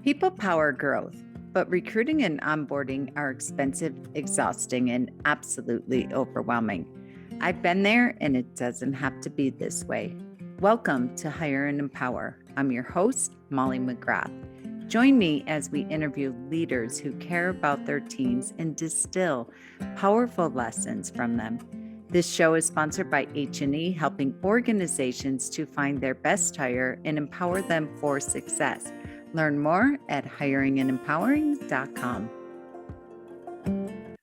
People power growth, but recruiting and onboarding are expensive, exhausting, and absolutely overwhelming. I've been there, and it doesn't have to be this way. Welcome to Hire and Empower. I'm your host, Molly McGrath. Join me as we interview leaders who care about their teams and distill powerful lessons from them. This show is sponsored by H&E, helping organizations to find their best hire and empower them for success. Learn more at hiringandempowering.com.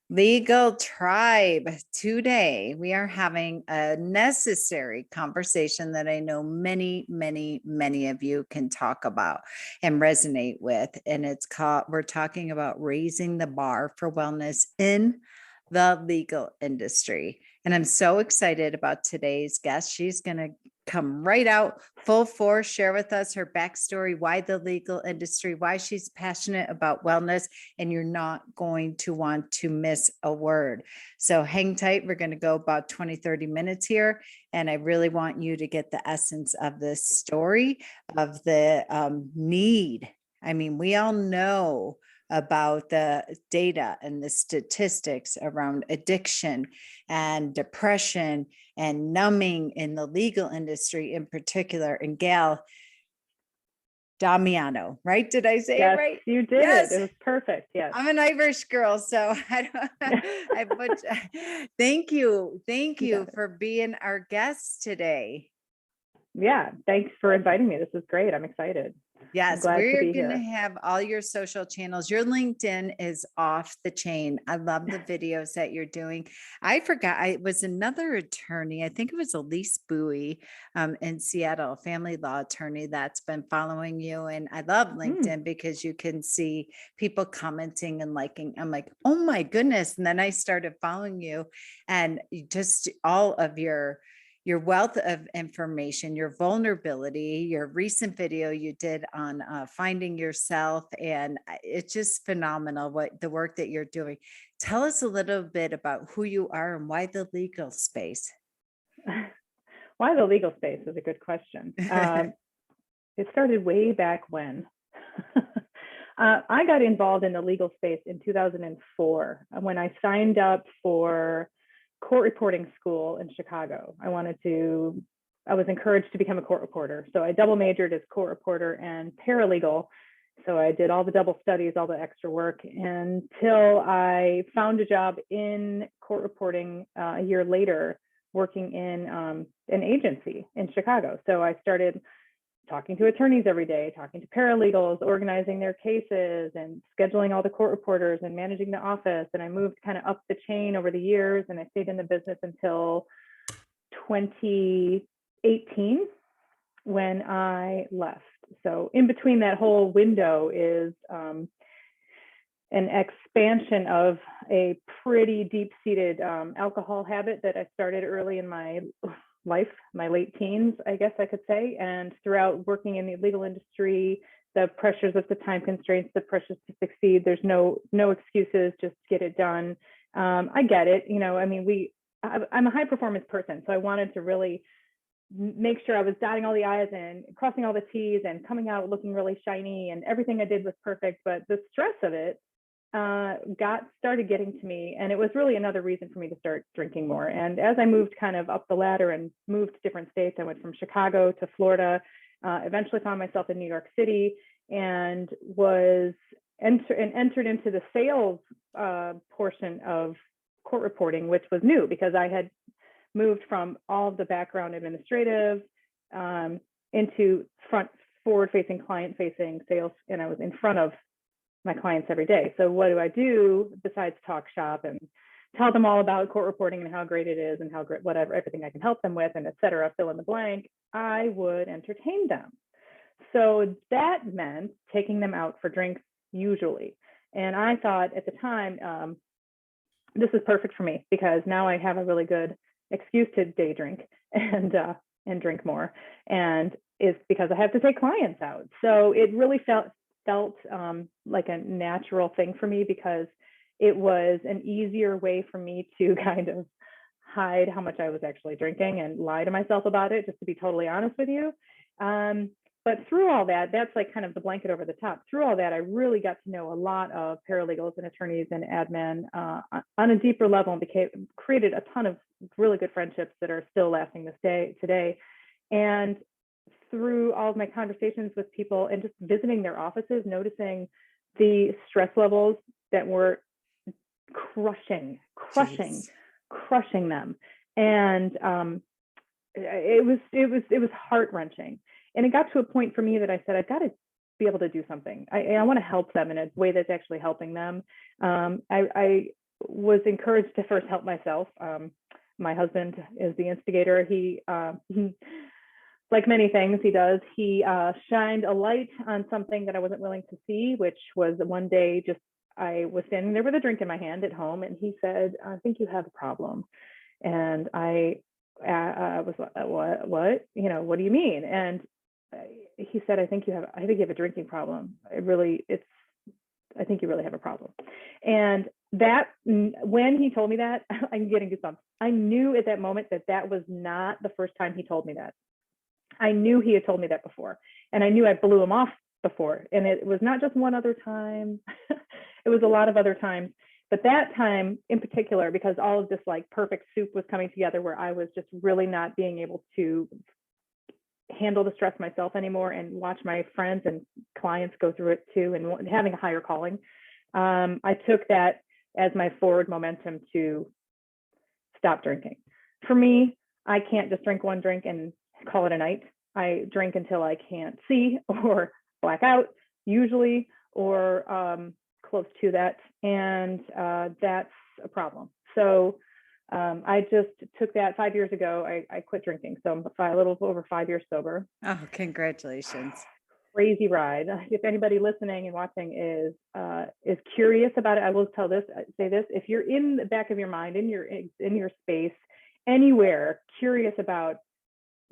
Legal Tribe, today we are having a necessary conversation that I know many of you can talk about and resonate with. And we're talking about raising the bar for wellness in the legal industry. And I'm so excited about today's guest. She's going to come right out full force, share with us her backstory, why the legal industry, why she's passionate about wellness, and you're not going to want to miss a word. So hang tight. We're going to go about 20-30 minutes here. And I really want you to get the essence of this story of the need. I mean, we all know about the data and the statistics around addiction and depression and numbing in the legal industry in particular. And Gayle Damiano, right? Did I say Yes, it right? you did. Yes. It was perfect. Yes. I'm an Irish girl, so thank you for being our guest today. Yeah, thanks for inviting me. This is great. I'm excited. Yes, we're going to have all your social channels. Your LinkedIn is off the chain. I love the videos that you're doing. I forgot, it was another attorney. I think it was Elise Bowie in Seattle, a family law attorney that's been following you. And I love LinkedIn because you can see people commenting and liking. I'm like, oh my goodness. And then I started following you and just all of your wealth of information, your vulnerability, your recent video you did on finding yourself. And it's just phenomenal what the work that you're doing. Tell us a little bit about who you are and why the legal space. Why the legal space is a good question. It started way back when. I got involved in the legal space in 2004 when I signed up for court reporting school in Chicago. I was encouraged to become a court reporter. So I double majored as court reporter and paralegal. So I did all the double studies, all the extra work until I found a job in court reporting a year later, working in an agency in Chicago. So I started talking to attorneys every day, talking to paralegals, organizing their cases and scheduling all the court reporters and managing the office. And I moved kind of up the chain over the years, and I stayed in the business until 2018 when I left. So in between that whole window is an expansion of a pretty deep-seated alcohol habit that I started early in my life, my late teens, I guess I could say. And throughout working in the legal industry, the pressures of the time constraints, the pressures to succeed, there's no excuses, just get it done. I get it. I mean, I'm a high performance person. So I wanted to really make sure I was dotting all the I's and crossing all the T's and coming out looking really shiny and everything I did was perfect. But the stress of it started getting to me, and it was really another reason for me to start drinking more. And as I moved kind of up the ladder and moved to different states, I went from Chicago to Florida, eventually found myself in New York City, and entered into the sales portion of court reporting, which was new because I had moved from all of the background administrative into forward-facing, client-facing sales, and I was in front of my clients every day. So what do I do besides talk shop and tell them all about court reporting and how great it is and how great, whatever, everything I can help them with and et cetera, fill in the blank, I would entertain them. So that meant taking them out for drinks usually. And I thought at the time, this is perfect for me because now I have a really good excuse to day drink and drink more. And it's because I have to take clients out. So it really felt like a natural thing for me because it was an easier way for me to kind of hide how much I was actually drinking and lie to myself about it, just to be totally honest with you. But through all that, that's like kind of the blanket over the top. Through all that, I really got to know a lot of paralegals and attorneys and admin on a deeper level, and created a ton of really good friendships that are still lasting this day today. And through all of my conversations with people and just visiting their offices, noticing the stress levels that were crushing Jeez. them. And it was heart-wrenching. And it got to a point for me that I said, I've got to be able to do something. I want to help them in a way that's actually helping them. I was encouraged to first help myself. My husband is the instigator. He like many things he does, he shined a light on something that I wasn't willing to see, which was one day I was standing there with a drink in my hand at home, and he said, I think you have a problem. And I was like, what? What do you mean? And he said, I think you have a drinking problem. I think you really have a problem. And when he told me that, I'm getting goosebumps. I knew at that moment that was not the first time he told me that. I knew he had told me that before, and I knew I blew him off before. And it was not just one other time. It was a lot of other times. But that time in particular, because all of this like perfect soup was coming together, where I was just really not being able to handle the stress myself anymore and watch my friends and clients go through it too, and having a higher calling. I took that as my forward momentum to stop drinking. For me, I can't just drink one drink and call it a night. I drink until I can't see or black out, usually, or close to that. And that's a problem. So I just took that 5 years ago. I quit drinking. So I'm a little over 5 years sober. Oh, congratulations. Crazy ride. If anybody listening and watching is curious about it, I will say this. If you're in the back of your mind, in your space, anywhere, curious about,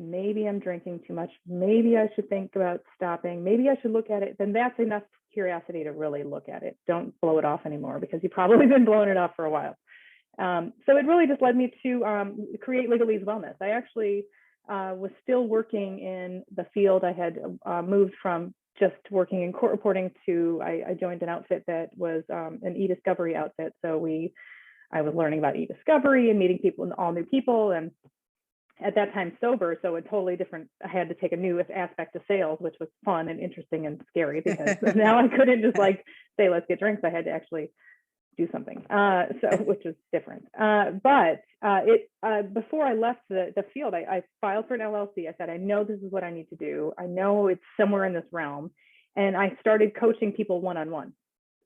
maybe I'm drinking too much, maybe I should think about stopping, maybe I should look at it, then that's enough curiosity to really look at it. Don't blow it off anymore, because you've probably been blowing it off for a while. So it really just led me to create Legalese Wellness. I actually was still working in the field. I had moved from just working in court reporting to, I joined an outfit that was an e-discovery outfit. So I was learning about e-discovery and meeting people, and all new people, and at that time sober, so a totally different, I had to take a new aspect of sales, which was fun and interesting and scary, because now I couldn't just like say, let's get drinks. I had to actually do something, which is different. But before I left the field, I filed for an LLC. I said, I know this is what I need to do. I know it's somewhere in this realm. And I started coaching people one-on-one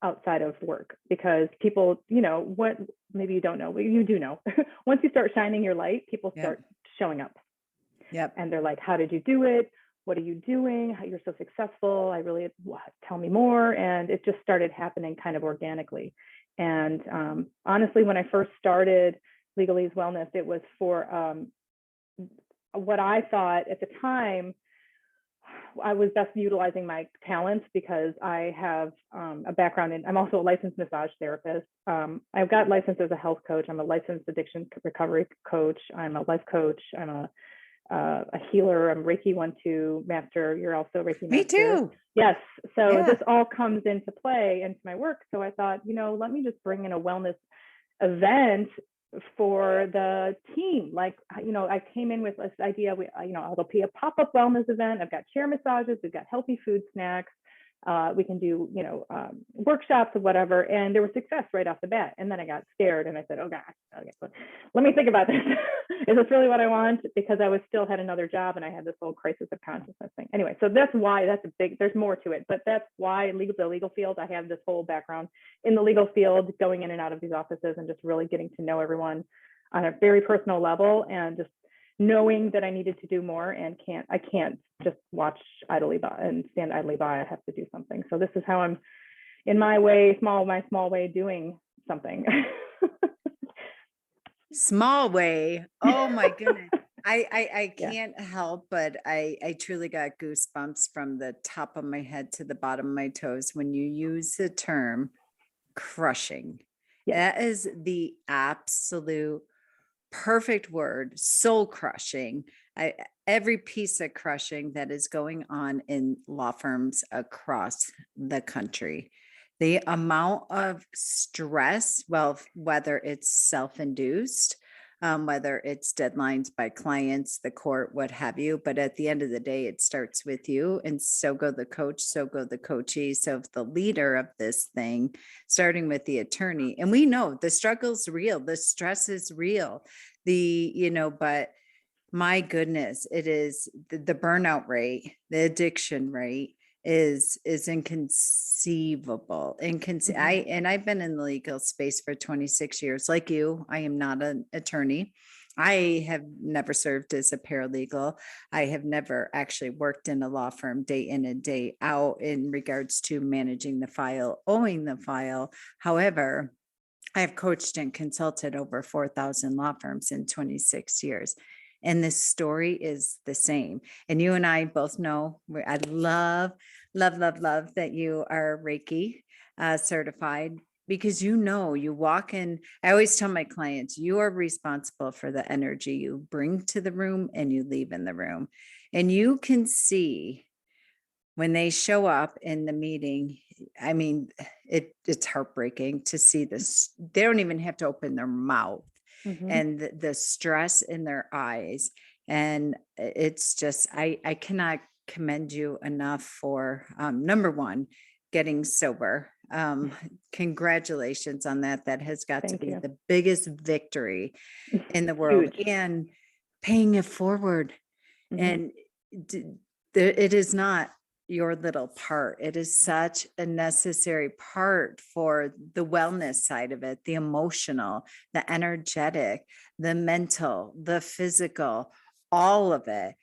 outside of work, because people, what, maybe you don't know, but you do know, once you start shining your light, people start showing up. Yep. And they're like, how did you do it? What are you doing? You're so successful. Tell me more. And it just started happening kind of organically. And honestly, when I first started Legalese Wellness, it was for what I thought at the time I was best utilizing my talents, because I have a background in, I'm also a licensed massage therapist. I've got licensed as a health coach. I'm a licensed addiction recovery coach. I'm a life coach. I'm a healer. I'm Reiki 1-2 master. You're also Reiki master. Me too. Yes. So this all comes into play into my work. So I thought, let me just bring in a wellness event for the team. Like, I came in with this idea, it'll be a pop-up wellness event. I've got chair massages. We've got healthy food snacks. We can do, workshops or whatever. And there was success right off the bat. And then I got scared and I said, oh gosh, okay, let me think about this. Is this really what I want? Because I still had another job, and I had this whole crisis of consciousness thing. Anyway, so that's why there's more to it, but that's why the legal field, I have this whole background in the legal field, going in and out of these offices and just really getting to know everyone on a very personal level, and just knowing that I needed to do more, and I can't just watch idly by and stand idly by. I have to do something. So this is how I'm, in my small way, doing something. Small way. Oh my goodness. I can't help, but I truly got goosebumps from the top of my head to the bottom of my toes when you use the term crushing. That is the absolute perfect word, soul crushing. I every piece of crushing that is going on in law firms across the country. The amount of stress, well, whether it's self-induced, whether it's deadlines by clients, the court, what have you, but at the end of the day, it starts with you. And so go the coach, so go the coachee. So if the leader of this thing, starting with the attorney, and we know the struggle's real, the stress is real, but my goodness, it is the burnout rate, the addiction rate is inconceivable. Mhm. I've been in the legal space for 26 years. Like you, I am not an attorney. I have never served as a paralegal. I have never actually worked in a law firm day in and day out in regards to managing the file, owing the file. However, I have coached and consulted over 4,000 law firms in 26 years. And this story is the same. And you and I both know, I love, love, love, love that you are Reiki certified, because you walk in. I always tell my clients, you are responsible for the energy you bring to the room and you leave in the room. And you can see when they show up in the meeting. I mean, it's heartbreaking to see this. They don't even have to open their mouth, Mhm. and the stress in their eyes. And it's just, I cannot commend you enough for, number one, getting sober. Congratulations on that. That has got to Thank be you. the biggest victory in the world, Huge. and paying it forward. Mhm. And d- it is not your little part. It is such a necessary part for the wellness side of it, the emotional, the energetic, the mental, the physical, all of it.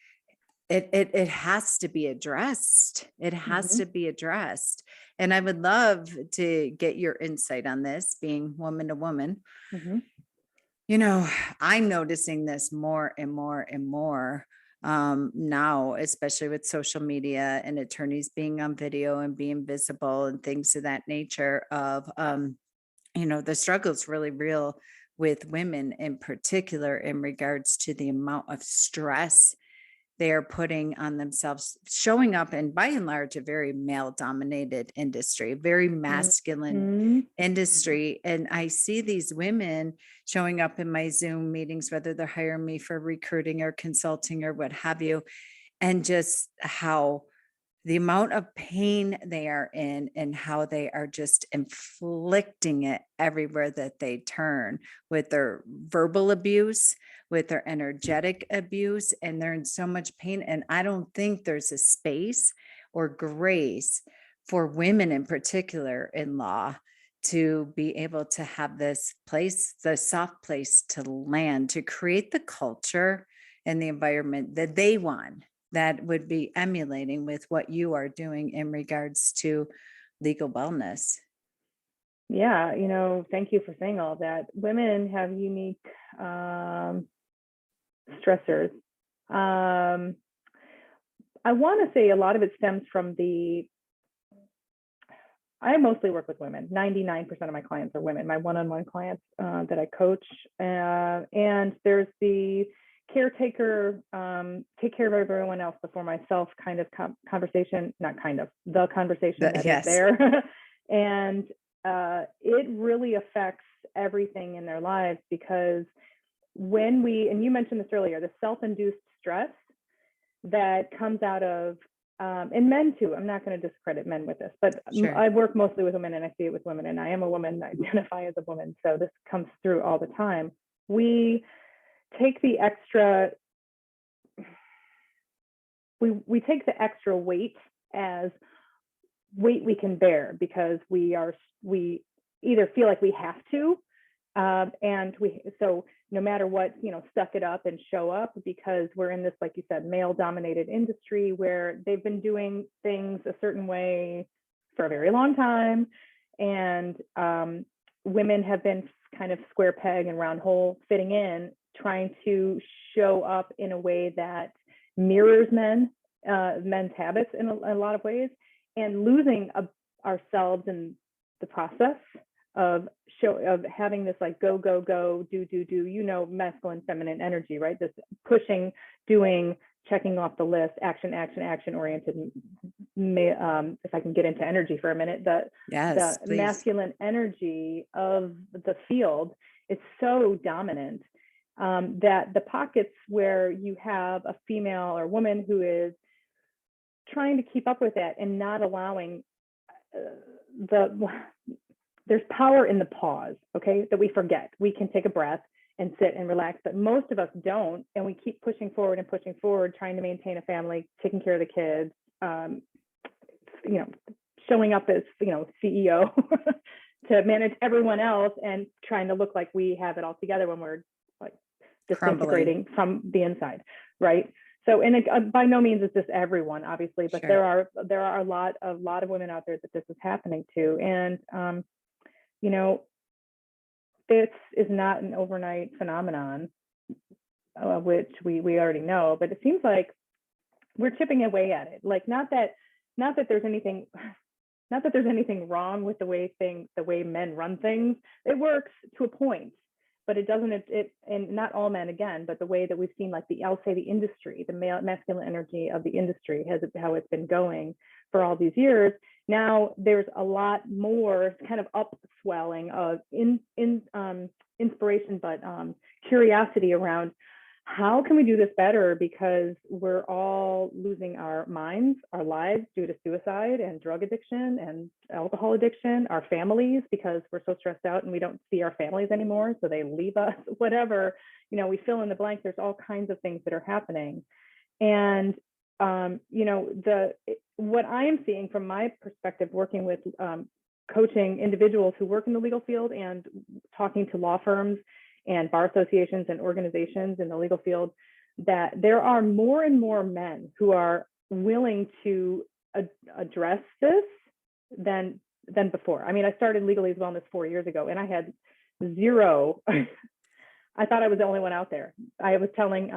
It has to be addressed. It has Mhm. to be addressed. And I would love to get your insight on this, being woman to woman. Mhm. You know, I'm noticing this more and more and more now, especially with social media and attorneys being on video and being visible and things of that nature. The struggle's really real with women in particular in regards to the amount of stress they are putting on themselves, showing up in, by and large, a very male dominated industry, very masculine Mhm. industry. And I see these women showing up in my Zoom meetings, whether they're hiring me for recruiting or consulting or what have you, and just how the amount of pain they are in and how they are just inflicting it everywhere that they turn, with their verbal abuse, with their energetic abuse, and they're in so much pain. And I don't think there's a space or grace for women in particular in law to be able to have this place, the soft place to land, to create the culture and the environment that they want, that would be emulating with what you are doing in regards to legal wellness. Yeah, thank you for saying all that. Women have unique um, stressors. Um, I want to say a lot of it stems from I mostly work with women. 99% of my clients are women, my one-on-one clients that I coach. And there's the caretaker, take care of everyone else before myself kind of conversation, not kind of, the conversation that is Yes. there. And it really affects everything in their lives, because and you mentioned this earlier, the self-induced stress that comes out of, and men too. I'm not going to discredit men with this, but Sure. I work mostly with women and I see it with women, and I am a woman, I identify as a woman. So this comes through all the time. We take the extra, we take the extra weight as weight we can bear, because we either feel like we have to, and so no matter what, suck it up and show up, because we're in this, like you said, male dominated industry where they've been doing things a certain way for a very long time. And women have been kind of square peg and round hole fitting in, trying to show up in a way that mirrors men's habits in a lot of ways, and losing ourselves in the process of of having this like go, go, go, do, masculine, feminine energy, right? This pushing, doing, checking off the list, action, action, action oriented. If I can get into energy for a minute, Yes, the please. masculine energy of the field is so dominant that the pockets where you have a female or woman who is trying to keep up with that and not allowing there's power in the pause, okay, that we forget. We can take a breath and sit and relax, but most of us don't, and we keep pushing forward, trying to maintain a family, taking care of the kids, showing up as, CEO to manage everyone else and trying to look like we have it all together when we're like disintegrating from the inside, right? So, and by no means is this everyone, obviously, but sure. there are a lot of women out there that this is happening to, and this is not an overnight phenomenon, which we already know, but it seems like we're chipping away at it. Like not that there's anything wrong with the way men run things. It works to a point, but it doesn't, and not all men again, but the way that we've seen, like I'll say the industry, the masculine energy of the industry how it's been going for all these years. Now there's a lot more kind of upswelling of inspiration, but curiosity around how can we do this better, because we're all losing our minds, our lives due to suicide and drug addiction and alcohol addiction, our families, because we're so stressed out and we don't see our families anymore, so they leave us, whatever, we fill in the blank. There's all kinds of things that are happening. And what I am seeing from my perspective, working with coaching individuals who work in the legal field and talking to law firms and bar associations and organizations in the legal field, that there are more and more men who are willing to address this than before. I mean, I started Legalese Wellness 4 years ago, and I had zero. I thought I was the only one out there. I was telling,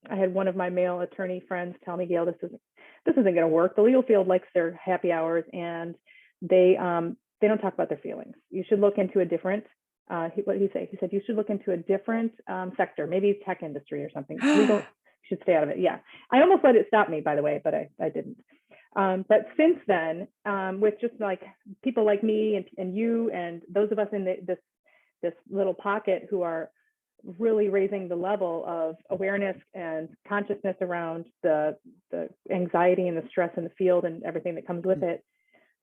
I had one of my male attorney friends tell me, Gayle, this isn't going to work. The legal field likes their happy hours, and they don't talk about their feelings. You should look into a different. What did he say? He said you should look into a different sector, maybe tech industry or something. Legal should stay out of it. Yeah, I almost let it stop me, by the way, but I didn't. But since then, with just like people like me and you and those of us in this little pocket who are really raising the level of awareness and consciousness around the anxiety and the stress in the field and everything that comes with it,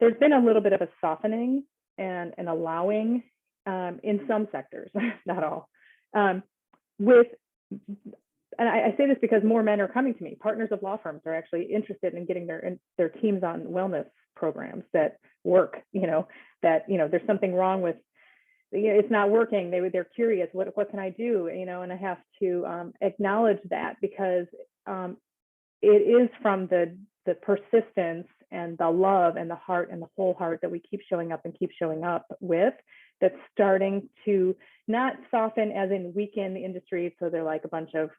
there's been a little bit of a softening and an allowing in some sectors, not all. And I say this because more men are coming to me. Partners of law firms are actually interested in getting their teams on wellness programs that work. There's something wrong with, it's not working. They're curious. What can I do? And I have to acknowledge that, because it is from the persistence and the love and the heart and the whole heart that we keep showing up with, that's starting to not soften as in weaken the industry. So they're like a bunch of,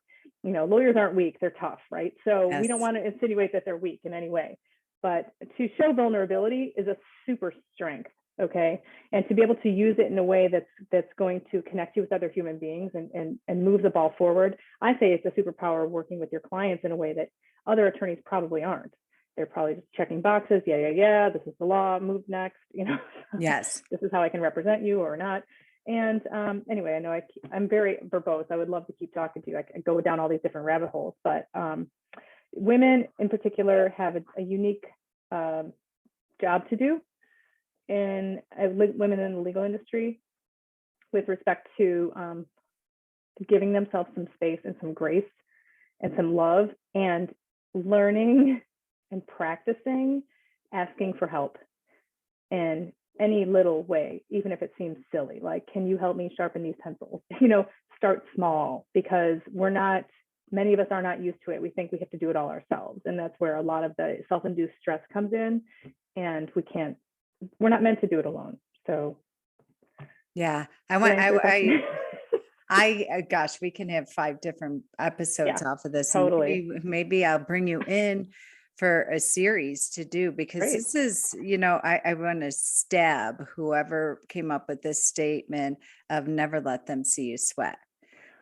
lawyers aren't weak, they're tough, right? So yes. We don't want to insinuate that they're weak in any way, but to show vulnerability is a super strength, okay? And to be able to use it in a way that's going to connect you with other human beings and move the ball forward. I say it's a superpower working with your clients in a way that other attorneys probably aren't. They're probably just checking boxes. Yeah. This is the law. Move next. Yes. This is how I can represent you or not. And anyway, I know I'm very verbose. I would love to keep talking to you. I could go down all these different rabbit holes, but women in particular have a unique job to do in women in the legal industry with respect to giving themselves some space and some grace and some love, and learning and practicing asking for help in any little way, even if it seems silly. Like, can you help me sharpen these pencils? Start small, because many of us are not used to it. We think we have to do it all ourselves. And that's where a lot of the self-induced stress comes in, and we're not meant to do it alone. So yeah, gosh, we can have 5 different episodes off of this. Totally. Maybe I'll bring you in for a series to do, because Great. this is, I want to stab whoever came up with this statement of never let them see you sweat.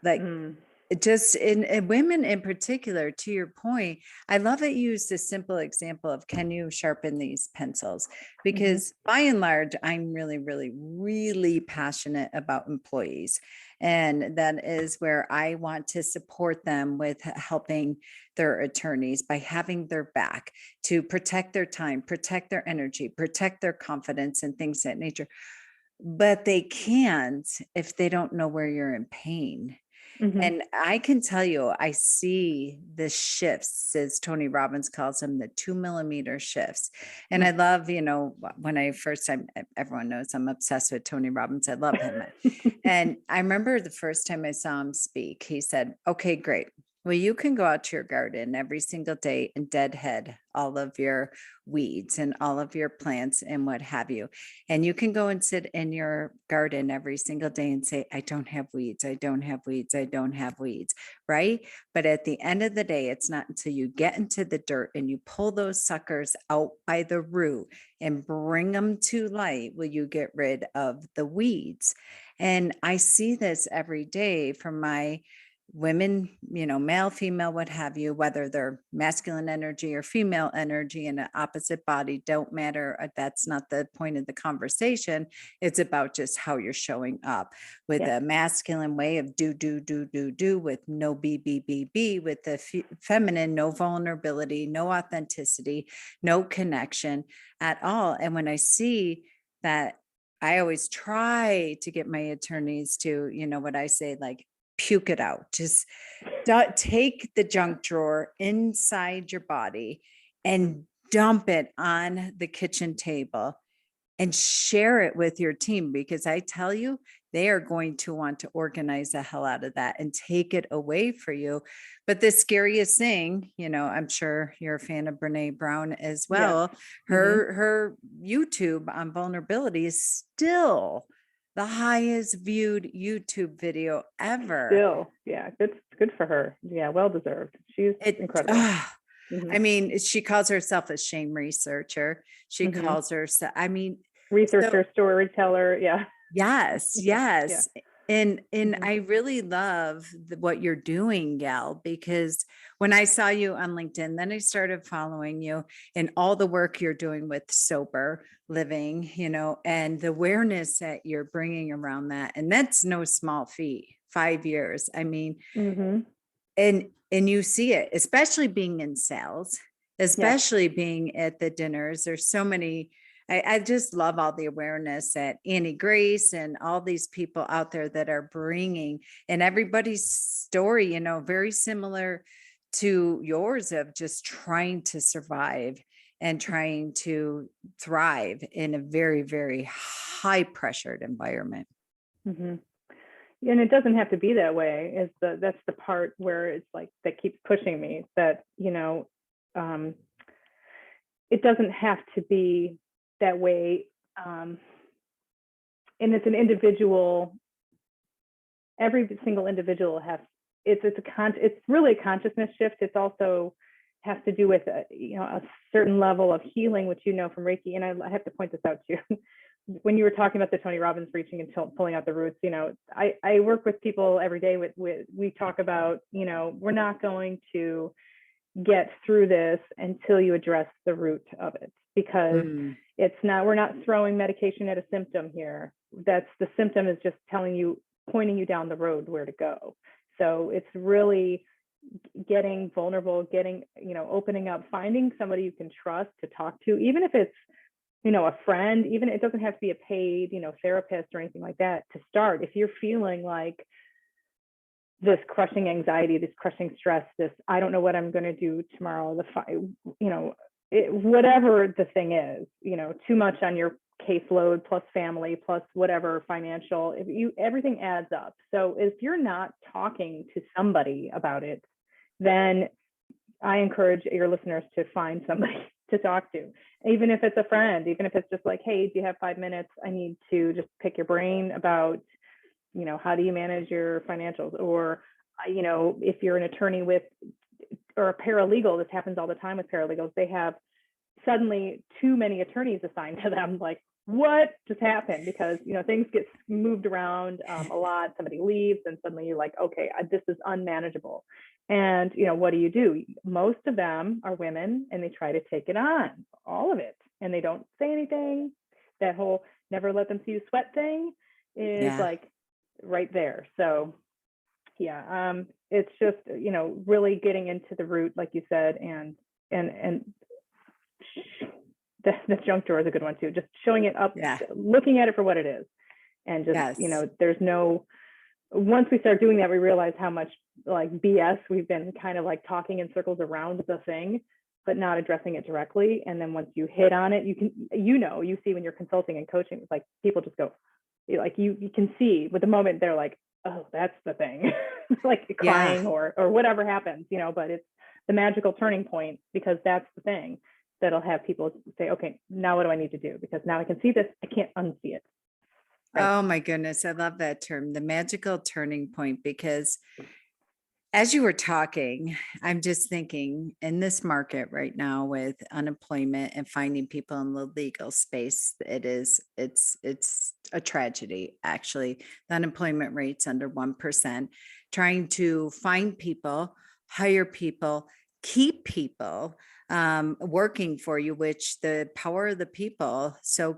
Like, Mm, just in women in particular, to your point, I love that you use this simple example of, can you sharpen these pencils? mhm, Because by and large, I'm really, really, really passionate about employees. And that is where I want to support them with helping their attorneys by having their back to protect their time, protect their energy, protect their confidence, and things of that nature. But they can't if they don't know where you're in pain. mhm, And I can tell you, I see the shifts, as Tony Robbins calls them, the 2 millimeter shifts. And mm. I love, when I first time, everyone knows I'm obsessed with Tony Robbins. I love him. And I remember the first time I saw him speak, he said, okay, great. Well, you can go out to your garden every single day and deadhead all of your weeds and all of your plants and what have you. And you can go and sit in your garden every single day and say, I don't have weeds. I don't have weeds. I don't have weeds. Right. But at the end of the day, it's not until you get into the dirt and you pull those suckers out by the root and bring them to light will you get rid of the weeds. And I see this every day from my women, male, female, what have you, whether they're masculine energy or female energy in an opposite body, don't matter. That's not the point of the conversation. It's about just how you're showing up with Yeah. a masculine way of do, do, do, do, do, with no be, be, be, be, with the feminine, no vulnerability, no authenticity, no connection at all. And when I see that, I always try to get my attorneys to, what I say, like, puke it out. Just take the junk drawer inside your body and dump it on the kitchen table and share it with your team, because I tell you, they are going to want to organize the hell out of that and take it away for you. But the scariest thing, I'm sure you're a fan of Brene Brown as Yes. well. Mhm. Her YouTube on vulnerability is still the highest viewed YouTube video ever. Still, yeah, good for her. Yeah, well deserved. She's It, incredible. I Mhm, mean, she calls herself a shame researcher. She mhm. calls herself, I mean, so Researcher, storyteller, yeah. yes, Yeah, yeah. yes. And Mhm, I really love what you're doing, Gal, because when I saw you on LinkedIn, then I started following you and all the work you're doing with sober living, and the awareness that you're bringing around that. And that's no small feat. 5 years. I mean, mhm. and you see it, especially being in sales, Yeah. especially being at the dinners. There's so many. I just love all the awareness that Annie Grace and all these people out there that are bringing, and everybody's story, very similar to yours, of just trying to survive and trying to thrive in a very, very high pressured environment. Mhm. And it doesn't have to be that way. That's the part where it's like that keeps pushing me, that, um, it doesn't have to be that way. Um, and it's an individual, every single individual has, it's really a consciousness shift. It's also has to do with a certain level of healing, which from Reiki. And I have to point this out too. When you were talking about the Tony Robbins reaching and pulling out the roots, I work with people every day with we talk about, we're not going to get through this until you address the root of it, because Mm, we're not throwing medication at a symptom here. That's the symptom is just pointing you down the road where to go. So it's really getting vulnerable, opening up, finding somebody you can trust to talk to, even if it's, a friend, even it doesn't have to be a paid, therapist or anything like that to start. If you're feeling like this crushing anxiety, this crushing stress, this, I don't know what I'm going to do tomorrow, whatever the thing is, too much on your caseload plus family plus whatever financial, everything adds up. So if you're not talking to somebody about it, then I encourage your listeners to find somebody to talk to, even if it's a friend, even if it's just like, hey, do you have 5 minutes? I need to just pick your brain about, how do you manage your financials? Or, if you're an attorney with or a paralegal, this happens all the time with paralegals, they have suddenly too many attorneys assigned to them. Like, what just happened? Because, things get moved around a lot. Somebody leaves and suddenly you're like, okay, this is unmanageable. And, what do? Most of them are women and they try to take it on, all of it. And they don't say anything. That whole never let them see you sweat thing is like right there. So yeah, it's just, really getting into the root, like you said, and the junk drawer is a good one too. Just showing it up, looking at it for what it is. And just, there's once we start doing that, we realize how much like BS we've been kind of like talking in circles around the thing, but not addressing it directly. And then once you hit on it, you can, you see when you're consulting and coaching, it's like people just go, like you can see with the moment they're like, oh, that's the thing, like crying or whatever happens, but it's the magical turning point, because that's the thing that'll have people say, okay, now what do I need to do? Because now I can see this, I can't unsee it. Right? Oh my goodness. I love that term, the magical turning point, because as you were talking, I'm just thinking in this market right now with unemployment and finding people in the legal space, it's a tragedy. Actually, the unemployment rate's under 1%. Trying to find people, hire people, keep people working for you, which the power of the people. So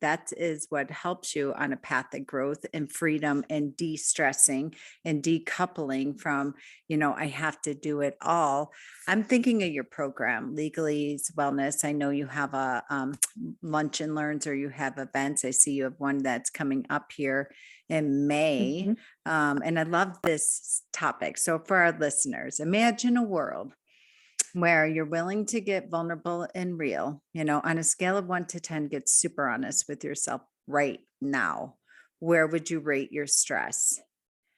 that is what helps you on a path of growth and freedom and de-stressing and decoupling from, I have to do it all. I'm thinking of your program, Legalese Wellness. I know you have a lunch and learns, or you have events. I see you have one that's coming up here in May. And I love this topic. So for our listeners, imagine a world where you're willing to get vulnerable and real, on a scale of 1 to 10, get super honest with yourself right now. Where would you rate your stress?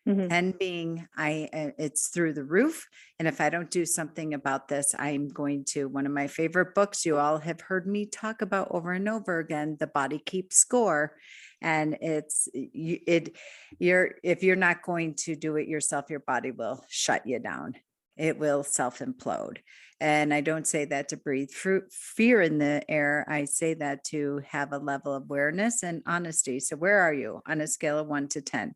10 being it's through the roof. And if I don't do something about this, I'm going to, one of my favorite books you all have heard me talk about over and over again, The Body Keeps Score. And if you're not going to do it yourself, your body will shut you down. It will self-implode. And I don't say that to breathe fear in the air. I say that to have a level of awareness and honesty. So where are you on a scale of 1 to 10?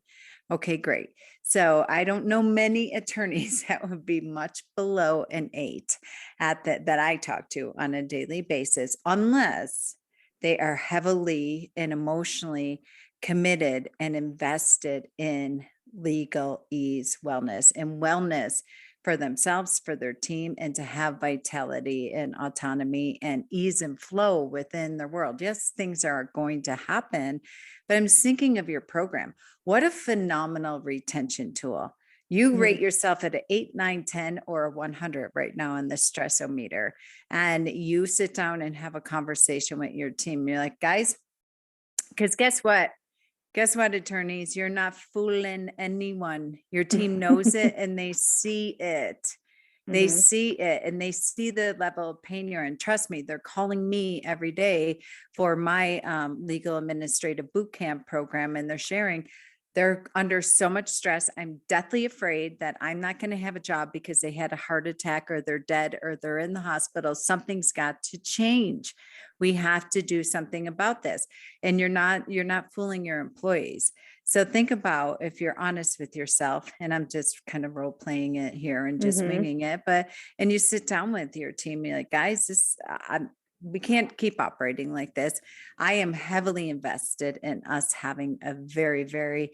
Okay, great. So I don't know many attorneys that would be much below an 8 that I talk to on a daily basis, unless they are heavily and emotionally committed and invested in Legalese Wellness and wellness for themselves, for their team, and to have vitality and autonomy and ease and flow within their world. Yes, things are going to happen, but I'm thinking of your program. What a phenomenal retention tool. You rate yourself at an 8, 9, 10, or a 100 right now on the stressometer. And you sit down and have a conversation with your team. You're like, guys, because guess what? Guess what, attorneys? You're not fooling anyone. Your team knows it and they see it. They see it and they see the level of pain you're in. Trust me, they're calling me every day for my legal administrative boot camp program, and they're sharing they're under so much stress. I'm deathly afraid that I'm not going to have a job because they had a heart attack, or they're dead, or they're in the hospital. Something's got to change. We have to do something about this. And you're not fooling your employees. So think about, if you're honest with yourself, and I'm just kind of role playing it here and just winging it, and you sit down with your team, you're like, guys, we can't keep operating like this. I am heavily invested in us having a very, very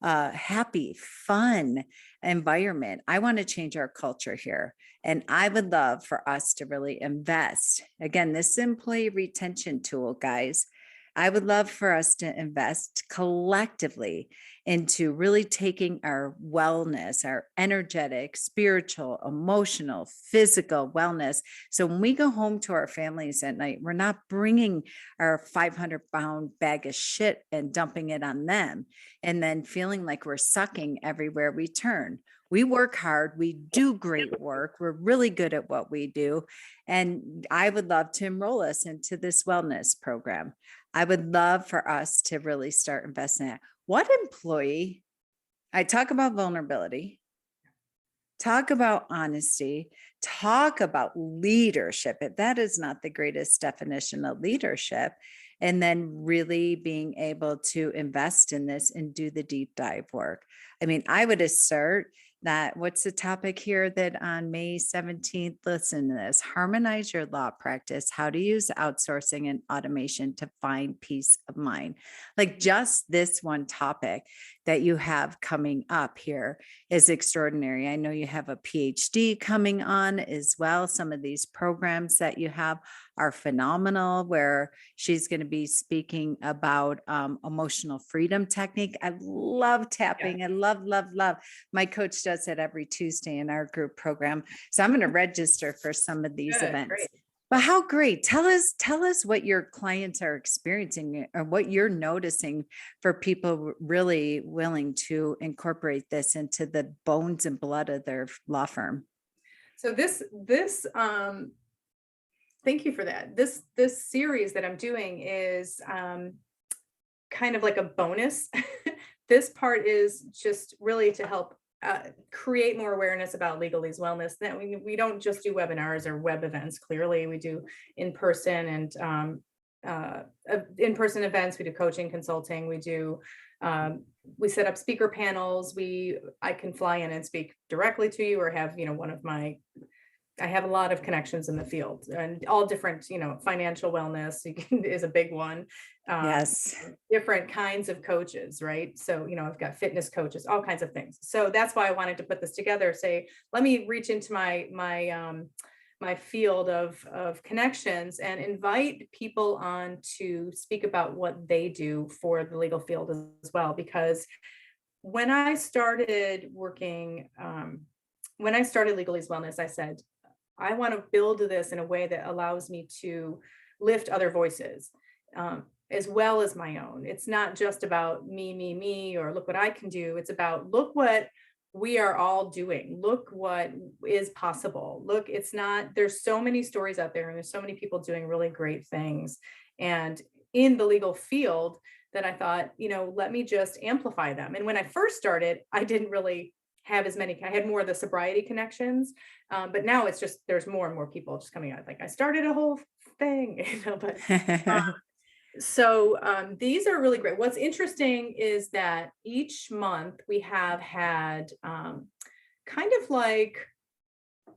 happy, fun environment. I want to change our culture here. And I would love for us to really invest. Again, this employee retention tool, guys, I would love for us to invest collectively into really taking our wellness, our energetic, spiritual, emotional, physical wellness. So when we go home to our families at night, we're not bringing our 500-pound bag of shit and dumping it on them, and then feeling like we're sucking everywhere we turn. We work hard. We do great work. We're really good at what we do. And I would love to enroll us into this wellness program. I would love for us to really start investing in it. What employee, I talk about vulnerability, Talk about honesty. Talk about leadership. If that is not the greatest definition of leadership, and then really being able to invest in this and do the deep dive work. I mean, I would assert that what's the topic here that on May 17th, listen to this, harmonize your law practice, how to use outsourcing and automation to find peace of mind. Like just this one topic that you have coming up here is extraordinary. I know you have a PhD coming on as well. Some of these programs that you have are phenomenal, where she's going to be speaking about emotional freedom technique. I love tapping. Yeah, I love, love, love. My coach does it every Tuesday in our group program. So I'm going to register for some of these good, events. great. But how great. Tell us what your clients are experiencing or what you're noticing for people really willing to incorporate this into the bones and blood of their law firm. So thank you for that. This series that I'm doing is kind of like a bonus. This part is just really to help create more awareness about Legalese Wellness. That we don't just do webinars or web events. Clearly, we do in-person and in-person events. We do coaching, consulting. We set up speaker panels. I can fly in and speak directly to you, or have I have a lot of connections in the field, and all different, financial wellness is a big one. Yes. Different kinds of coaches, right? So, I've got fitness coaches, all kinds of things. So that's why I wanted to put this together. Say, let me reach into my field of connections and invite people on to speak about what they do for the legal field as well. Because when I started Legalese Wellness, I said, I want to build this in a way that allows me to lift other voices, as well as my own. It's not just about me, or look what I can do. It's about, look what we are all doing. Look what is possible. Look, there's so many stories out there, and there's so many people doing really great things. And in the legal field, that I thought, let me just amplify them. And when I first started, I didn't really have as many. I had more of the sobriety connections, but now it's just, there's more and more people just coming out. Like, I started a whole thing, but so these are really great. What's interesting is that each month we have had kind of like,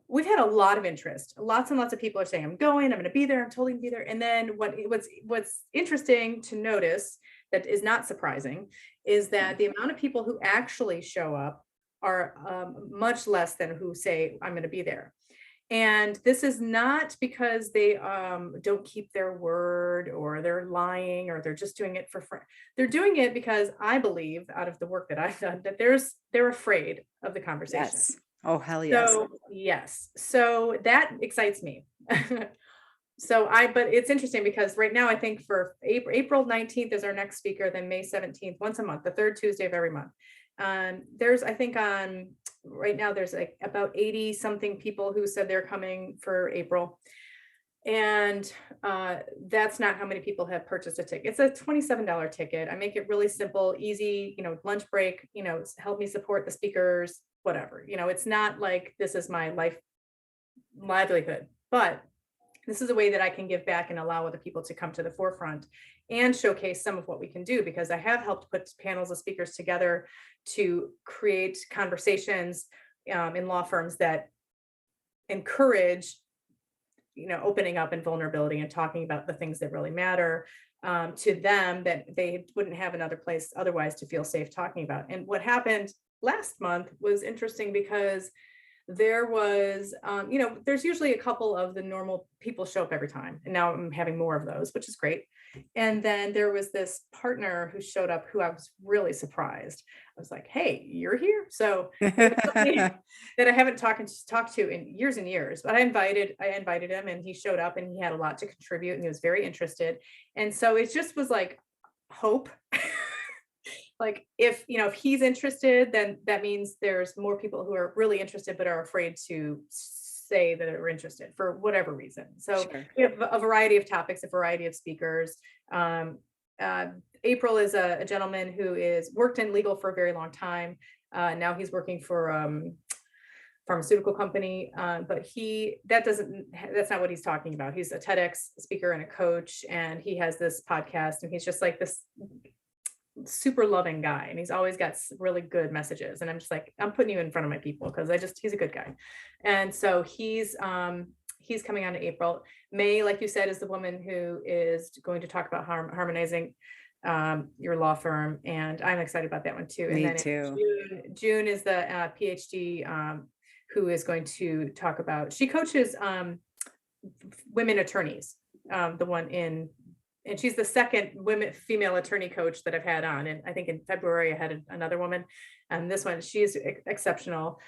we've had a lot of interest. Lots and lots of people are saying, I'm going to be there. I'm totally gonna be there. And then what's interesting to notice, that is not surprising, is that the amount of people who actually show up are much less than who say, I'm going to be there. And this is not because they don't keep their word, or they're lying, or they're just doing it for free. They're doing it because I believe, out of the work that I've done, that they're afraid of the conversation. Yes. Oh, hell yes. So yes. So that excites me. But it's interesting because right now, I think for April 19th is our next speaker, then May 17th, once a month, the third Tuesday of every month. I think right now there's like about 80 something people who said they're coming for April. And that's not how many people have purchased a ticket. It's a $27 ticket. I make it really simple, easy, lunch break, help me support the speakers, whatever. It's not like this is my livelihood, but this is a way that I can give back and allow other people to come to the forefront and showcase some of what we can do, because I have helped put panels of speakers together to create conversations in law firms that encourage, opening up and vulnerability and talking about the things that really matter to them, that they wouldn't have another place otherwise to feel safe talking about. And what happened last month was interesting, because there was, there's usually a couple of the normal people show up every time. And now I'm having more of those, which is great. And then there was this partner who showed up who I was really surprised. I was like, hey, you're here. So that I haven't talked to in years and years, but I invited him, and he showed up, and he had a lot to contribute, and he was very interested. And so it just was like hope. Like, if he's interested, then that means there's more people who are really interested but are afraid to say that they're interested for whatever reason. So sure. We have a variety of topics, a variety of speakers. April is a gentleman who is worked in legal for a very long time. Now he's working for pharmaceutical company. But that's not what he's talking about. He's a TEDx speaker and a coach, and he has this podcast, and he's just like this super loving guy, and he's always got really good messages. And I'm just like, I'm putting you in front of my people because he's a good guy. And so he's coming on in April. May, like you said, is the woman who is going to talk about harmonizing your law firm, and I'm excited about that one too. And Me then too. June is the PhD who is going to talk about. She coaches women attorneys. And she's the second female attorney coach that I've had on. And I think in February I had another woman, and this one, she's exceptional.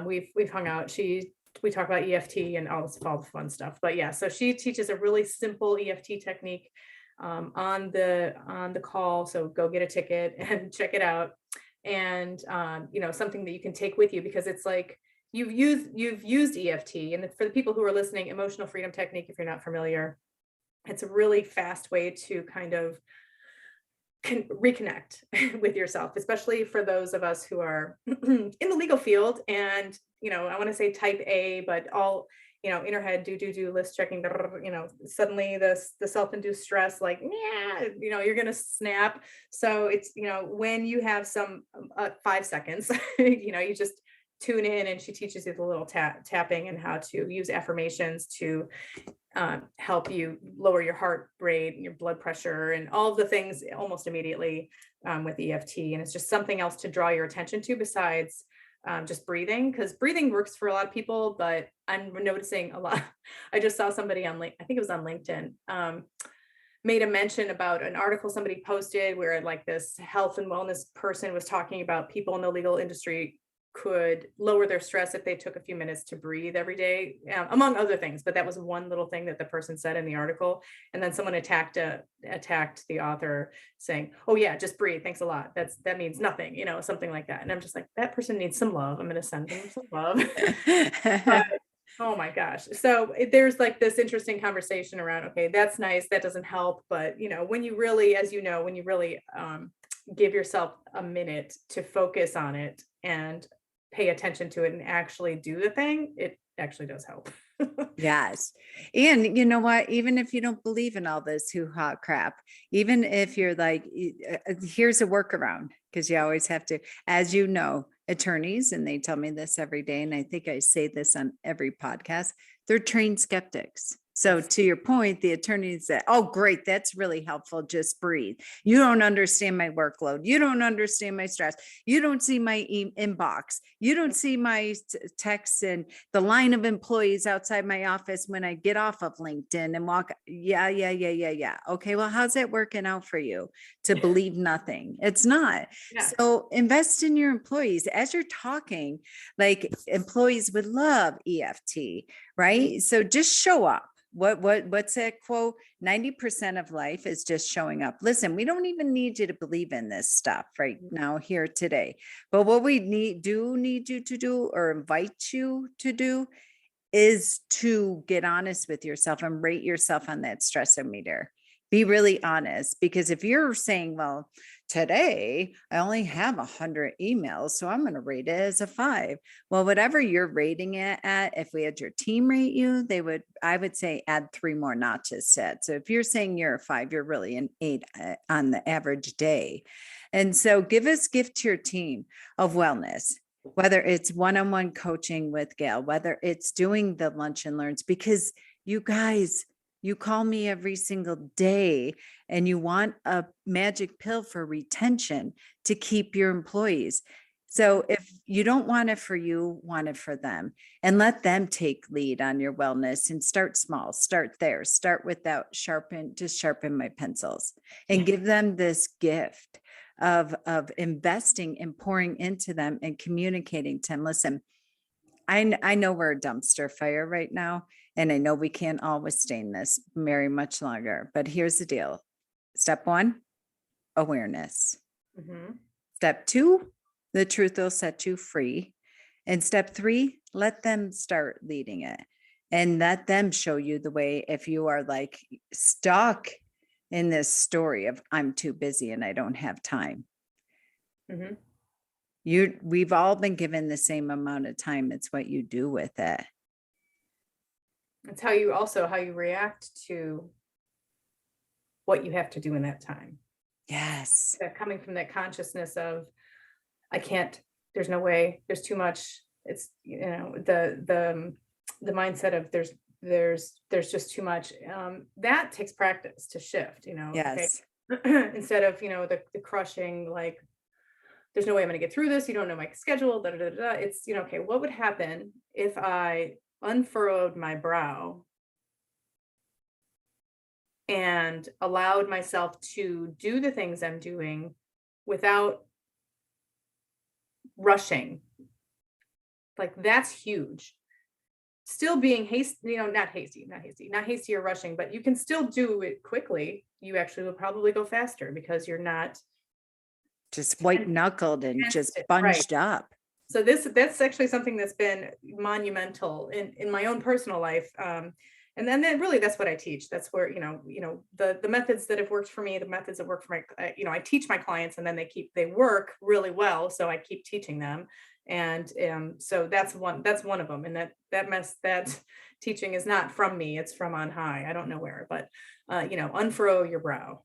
We've hung out. We talk about EFT and all the fun stuff. But yeah, so she teaches a really simple EFT technique on the call. So go get a ticket and check it out. And something that you can take with you, because it's like you've used EFT. And for the people who are listening, emotional freedom technique, if you're not familiar, it's a really fast way to kind of reconnect with yourself, especially for those of us who are in the legal field. And, I want to say type A, but all, in our head, do list checking, suddenly the self-induced stress, like, yeah, you're going to snap. So it's, when you have some 5 seconds, you just tune in, and she teaches you the little tapping and how to use affirmations to help you lower your heart rate and your blood pressure and all of the things almost immediately with EFT. And it's just something else to draw your attention to besides just breathing, because breathing works for a lot of people, but I'm noticing a lot. I just saw somebody I think it was on LinkedIn, made a mention about an article somebody posted where like this health and wellness person was talking about people in the legal industry could lower their stress if they took a few minutes to breathe every day, among other things. But that was one little thing that the person said in the article. And then someone attacked the author saying, oh yeah, just breathe. Thanks a lot. That means nothing, something like that. And I'm just like, that person needs some love. I'm going to send them some love. But, oh my gosh. So there's like this interesting conversation around, okay, that's nice. That doesn't help. But, when you really, as you know, when you really give yourself a minute to focus on it and pay attention to it and actually do the thing, it actually does help. Yes. And you know what? Even if you don't believe in all this hoo-ha crap, even if you're like, here's a workaround, because you always have to, as you know, attorneys, and they tell me this every day, and I think I say this on every podcast, they're trained skeptics. So to your point, the attorneys said, oh, great, that's really helpful. Just breathe. You don't understand my workload. You don't understand my stress. You don't see my inbox. You don't see my texts and the line of employees outside my office when I get off of LinkedIn and walk. Yeah. Okay, well, how's that working out for you to believe nothing? It's not. Yeah. So invest in your employees. As you're talking, like employees would love EFT, right? So just show up. What's that quote? 90% of life is just showing up. Listen, we don't even need you to believe in this stuff right now here today. But what we need you to do, or invite you to do, is to get honest with yourself and rate yourself on that stressometer. Be really honest, because if you're saying, well, today I only have 100 emails, so I'm going to rate it as a 5. Well, whatever you're rating it at, if we had your team rate you, I would say add 3 more notches to it. So if you're saying you're a 5, you're really an 8 on the average day. And so give us gift to your team of wellness, whether it's one-on-one coaching with Gayle, whether it's doing the lunch and learns, because you guys, you call me every single day and you want a magic pill for retention to keep your employees. So if you don't want it for you, want it for them, and let them take lead on your wellness, and start small, start there, start without sharpen my pencils, and give them this gift of investing and pouring into them and communicating to them. Listen, I know we're a dumpster fire right now, and I know we can't all withstand this very much longer, but here's the deal. Step 1, awareness. Mm-hmm. Step 2, the truth will set you free. And step 3, let them start leading it and let them show you the way. If you are like stuck in this story of I'm too busy and I don't have time. Mm-hmm. We've all been given the same amount of time. It's what you do with it. It's how you react to what you have to do in that time. Yes. That coming from that consciousness of, I can't, there's no way, there's too much. It's, the mindset of there's just too much. That takes practice to shift, Yes. okay. Instead of, the crushing, like, there's no way I'm going to get through this. You don't know my schedule. Da, da, da, da. It's, okay, what would happen if I unfurrowed my brow and allowed myself to do the things I'm doing without rushing? Like, that's huge. Still being hasty, not hasty or rushing, but you can still do it quickly. You actually will probably go faster because you're not just white knuckled and just bunched up. So that's actually something that's been monumental in my own personal life. And then really that's what I teach. That's where, the methods that have worked for me, the methods that work for my, I teach my clients, and then they work really well. So I keep teaching them. And so that's one of them. And that teaching is not from me. It's from on high. I don't know where, but, unfurrow your brow,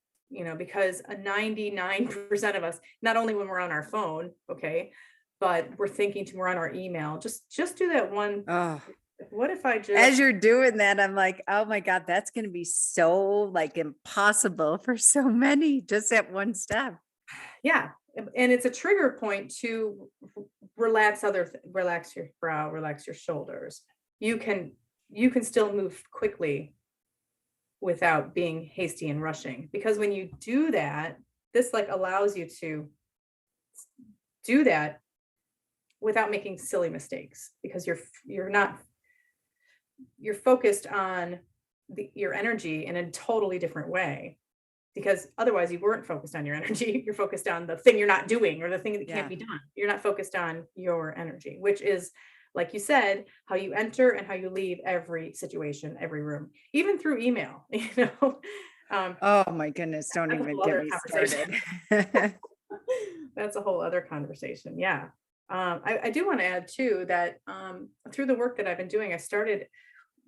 because 99% of us, not only when we're on our phone, okay, but we're thinking we're on our email, just do that one. Oh, what if I just, as you're doing that, I'm like, oh my God, that's going to be so like impossible for so many, just that one step. Yeah. And it's a trigger point to relax your brow, relax your shoulders. You can still move quickly without being hasty and rushing, because when you do that, this like allows you to do that without making silly mistakes, because you're focused on your energy in a totally different way, because otherwise you weren't focused on your energy. You're focused on the thing you're not doing, or the thing that can't be done. You're not focused on your energy, which is, like you said, how you enter and how you leave every situation, every room, even through email, oh my goodness, don't even get me started. That's a whole other conversation. Yeah. I do want to add too that through the work that I've been doing, I started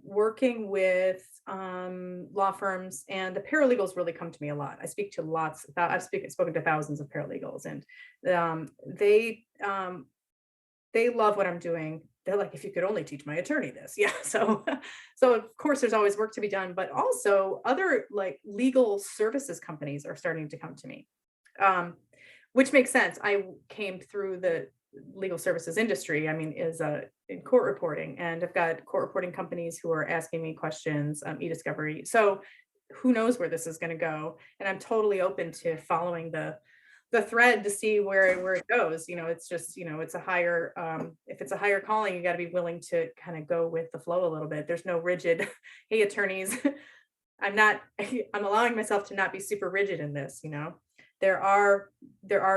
working with law firms, and the paralegals really come to me a lot. I speak to I've spoken to thousands of paralegals, and they love what I'm doing. They're like, if you could only teach my attorney this. Yeah. So of course there's always work to be done, but also other like legal services companies are starting to come to me, which makes sense. I came through the legal services industry. I mean, in court reporting, and I've got court reporting companies who are asking me questions, e-discovery. So who knows where this is going to go? And I'm totally open to following the thread to see where it goes. It's just, it's a higher, if it's a higher calling, you got to be willing to kind of go with the flow a little bit. There's no rigid, hey, attorneys, I'm allowing myself to not be super rigid in this. There are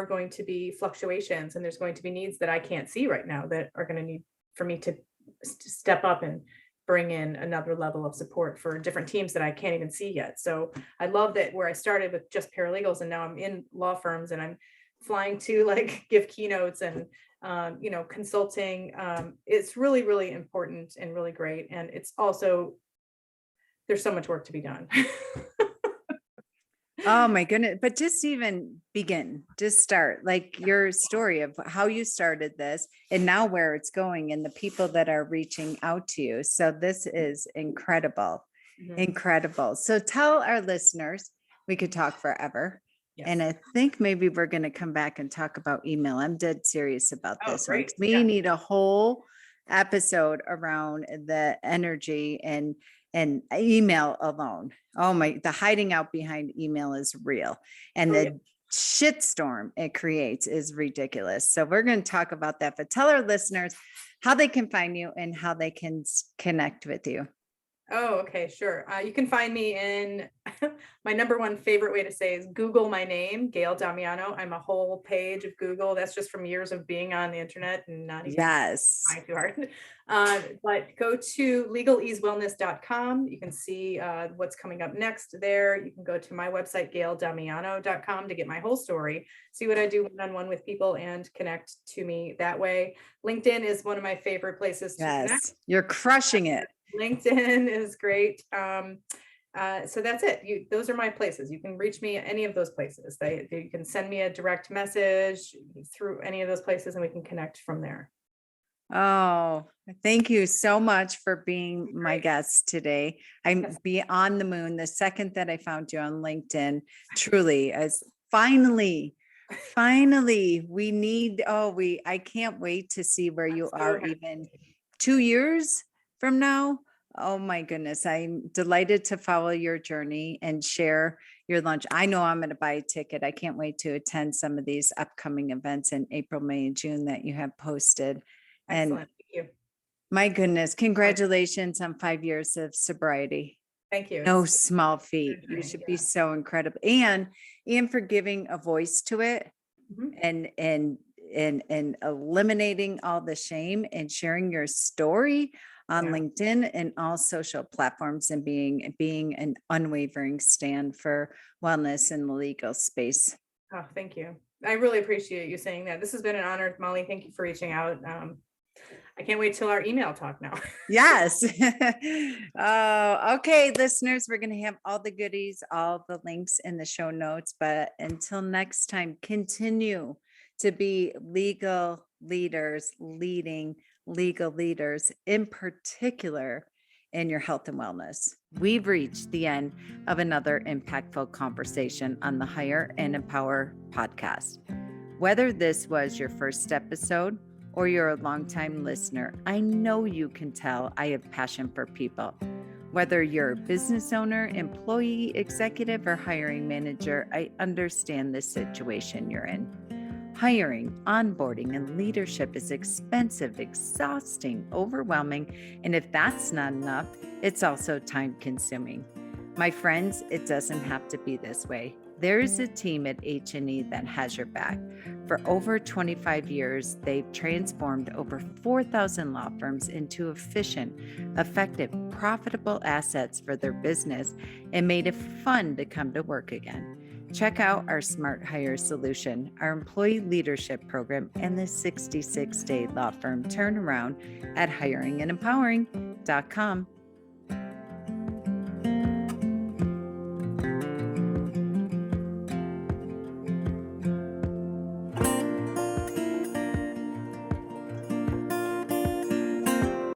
going to be fluctuations, and there's going to be needs that I can't see right now that are going to need for me to step up and bring in another level of support for different teams that I can't even see yet. So I love that where I started with just paralegals, and now I'm in law firms, and I'm flying to like give keynotes and consulting. It's really, really important and really great. And it's also, there's so much work to be done. Oh my goodness. But just start like your story of how you started this and now where it's going and the people that are reaching out to you. So this is incredible. Mm-hmm. Incredible. So tell our listeners, we could talk forever. Yes. And I think maybe we're going to come back and talk about email. I'm dead serious about this one. We need a whole episode around the energy and email alone. Oh my, the hiding out behind email is real. And the shitstorm it creates is ridiculous. So we're going to talk about that, but tell our listeners how they can find you and how they can connect with you. Oh, okay, sure. You can find me in my number one favorite way to say is Google my name, Gayle Damiano. I'm a whole page of Google. That's just from years of being on the internet and not even Yes. trying too hard. But go to legaleasewellness.com. You can see what's coming up next there. You can go to my website, gayledamiano.com, to get my whole story, see what I do one-on-one with people, and connect to me that way. LinkedIn is one of my favorite places to connect. Yes. You're crushing it. LinkedIn is great. So that's it. Those are my places. You can reach me at any of those places. You can send me a direct message through any of those places, and we can connect from there. Oh, thank you so much for being my guest today. I'm beyond the moon. The second that I found you on LinkedIn, truly, as finally, we need, I can't wait to see where you are even 2 years from now. Oh my goodness. I'm delighted to follow your journey and share your lunch. I know I'm going to buy a ticket. I can't wait to attend some of these upcoming events in April, May, and June that you have posted. Excellent. And Thank you. my goodness, congratulations on 5 years of sobriety. Thank you. No It's small feat. You should be so incredible. And for giving a voice to it, and eliminating all the shame and sharing your story on LinkedIn and all social platforms, and being an unwavering stand for wellness in the legal space. Oh, thank you. I really appreciate you saying that. This has been an honor, Molly. Thank you for reaching out. I can't wait till our email talk now. Yes. Oh, okay, listeners, we're going to have all the goodies, all the links in the show notes. But until next time, continue to be legal leaders, leading legal leaders, in particular in your health and wellness. We've reached the end of another impactful conversation on the Hire and Empower podcast. Whether this was your first episode or you're a longtime listener, I know you can tell I have passion for people. Whether you're a business owner, employee, executive, or hiring manager, I understand the situation you're in. Hiring, onboarding, and leadership is expensive, exhausting, overwhelming, and if that's not enough, it's also time-consuming. My friends, it doesn't have to be this way. There is a team at H&E that has your back. For over 25 years, they've transformed over 4,000 law firms into efficient, effective, profitable assets for their business and made it fun to come to work again. Check out our Smart Hire solution, our employee leadership program, and the 66-day law firm turnaround at hiringandempowering.com.